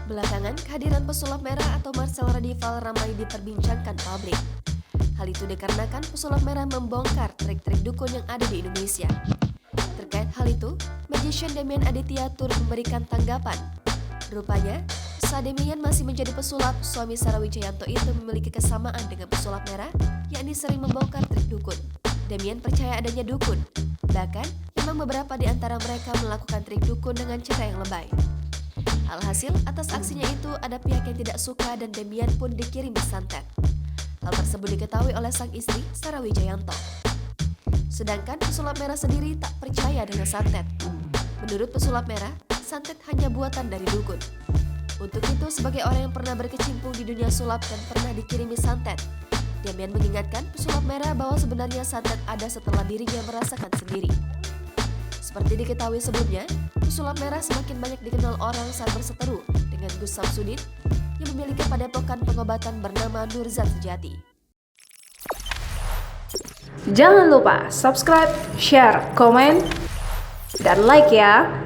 Belakangan, kehadiran pesulap merah atau Marcel Radival ramai diperbincangkan publik. Hal itu dikarenakan pesulap merah membongkar trik-trik dukun yang ada di Indonesia. Terkait hal itu, magician Demian Aditya turut memberikan tanggapan. Rupanya, saat Demian masih menjadi pesulap, suami Sarah Wijayanto itu memiliki kesamaan dengan pesulap merah, yakni sering membongkar trik dukun. Demian percaya adanya dukun. Bahkan, memang beberapa di antara mereka melakukan trik dukun dengan cara yang lebay. Alhasil, atas aksinya itu ada pihak yang tidak suka dan Demian pun dikirimi santet. Hal tersebut diketahui oleh sang istri, Sarah Wijayanto. Sedangkan pesulap merah sendiri tak percaya dengan santet. Menurut pesulap merah, santet hanya buatan dari dukun. Untuk itu, sebagai orang yang pernah berkecimpung di dunia sulap dan pernah dikirimi santet, Demian mengingatkan pesulap merah bahwa sebenarnya santet ada setelah dirinya merasakan sendiri. Seperti diketahui sebelumnya, pesulap merah semakin banyak dikenal orang saat berseteru dengan Gus Samsudin yang memiliki padepokan pengobatan bernama Nurzat Sejati. Jangan lupa subscribe, share, komen, dan like ya!